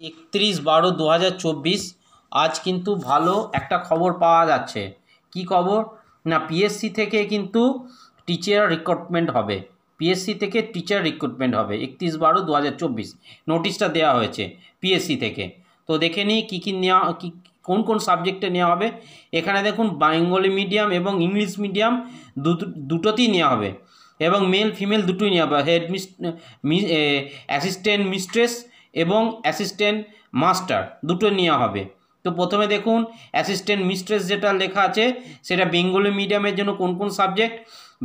31/12/2024 আজ কিন্তু ভালো একটা খবর পাওয়া যাচ্ছে। কি খবর না, পিএসসি থেকে কিন্তু টিচার রিক্রুটমেন্ট হবে। পিএসসি থেকে টিচার রিক্রুটমেন্ট হবে 31/12/2024 নোটিশটা দেওয়া হয়েছে পিএসসি থেকে। তো দেখে নিই কী কী নেওয়া, কোন কোন সাবজেক্টে নেওয়া হবে। এখানে দেখুন বেঙ্গলি মিডিয়াম এবং ইংলিশ মিডিয়াম দুটোতেই নেওয়া হবে এবং মেল ফিমেল দুটোই নেওয়া হবে। হেড অ্যাসিস্ট্যান্ট মিস্ট্রেস এবং অ্যাসিস্ট্যান্ট মাস্টার দুটো নেওয়া হবে। তো প্রথমে দেখুন অ্যাসিস্ট্যান্ট মিস্ট্রেস যেটা লেখা আছে সেটা বেঙ্গলি মিডিয়ামের জন্য কোন কোন subject,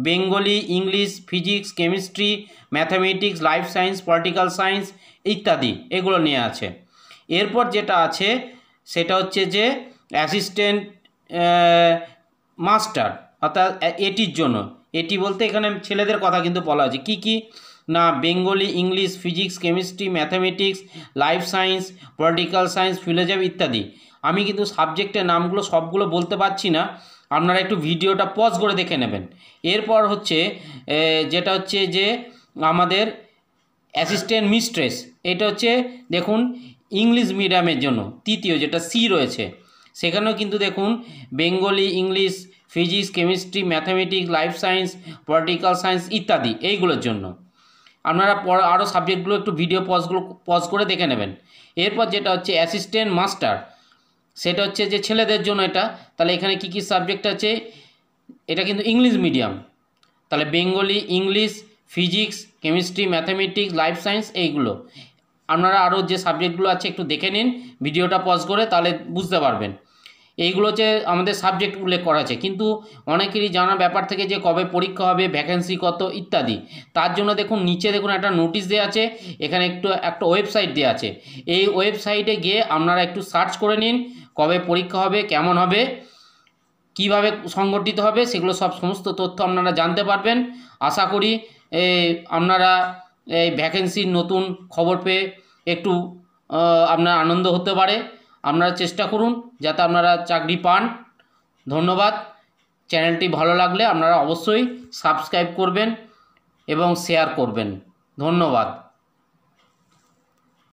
Bengali, English, physics, chemistry, mathematics, life science, political science ইত্যাদি এগুলো নিয়ে আছে। এরপর যেটা আছে সেটা হচ্ছে যে অ্যাসিস্ট্যান্ট মাস্টার, অর্থাৎ এটির জন্য। এটি বলতে এখানে ছেলেদের কথা কিন্তু বলা আছে। কি কি না, Bengali, English, physics, chemistry, mathematics, life science, political science, philosophy ইত্যাদি। আমি কিন্তু সাবজেক্টের নামগুলো সবগুলো বলতে পারছি না, আপনারা একটু ভিডিওটা পজ করে দেখে নেবেন। এরপর হচ্ছে যেটা হচ্ছে যে আমাদের অ্যাসিস্ট্যান্ট মিস্ট্রেস, এটা হচ্ছে দেখুন ইংলিশ মিডিয়ামের জন্য তৃতীয় যেটা সি রয়েছে, সেখানেও কিন্তু দেখুন Bengali, English, physics, chemistry, mathematics, life science, political science ইত্যাদি এইগুলোর জন্য। আপনারা আরও সাবজেক্টগুলো একটু ভিডিও পজ করে দেখে নেবেন। এরপর যেটা হচ্ছে অ্যাসিস্ট্যান্ট মাস্টার, সেটা হচ্ছে যে ছেলেদের জন্য এটা। তাহলে এখানে কি কি সাবজেক্ট আছে, এটা কিন্তু ইংলিশ মিডিয়াম, তাহলে Bengali, English, physics, chemistry, mathematics, life science এইগুলো। আপনারা আরও যে সাবজেক্টগুলো আছে একটু দেখে নিন ভিডিওটা পজ করে, তাহলে বুঝতে পারবেন। এইগুলো হচ্ছে আমাদের সাবজেক্ট উল্লেখ করা আছে, কিন্তু অনেকেরই জানার ব্যাপার থেকে যে কবে পরীক্ষা হবে, ভ্যাকেন্সি কত ইত্যাদি। তার জন্য দেখুন নিচে দেখুন একটা নোটিশ দেওয়া আছে, এখানে একটা ওয়েবসাইট দেওয়া আছে। এই ওয়েবসাইটে গিয়ে আপনারা একটু সার্চ করে নিন কবে পরীক্ষা হবে, কেমন হবে, কিভাবে সংগঠিত হবে, সেগুলো সমস্ত তথ্য আপনারা জানতে পারবেন। আশা করি আপনারা এই ভ্যাকেন্সির নতুন খবর পেয়ে একটু আপনার আনন্দ হতে পারে। আপনারা চেষ্টা করুন যাতে আপনারা চাকরি পান। ধন্যবাদ। চ্যানেলটি ভালো লাগলে আপনারা অবশ্যই সাবস্ক্রাইব করবেন এবং শেয়ার করবেন। ধন্যবাদ।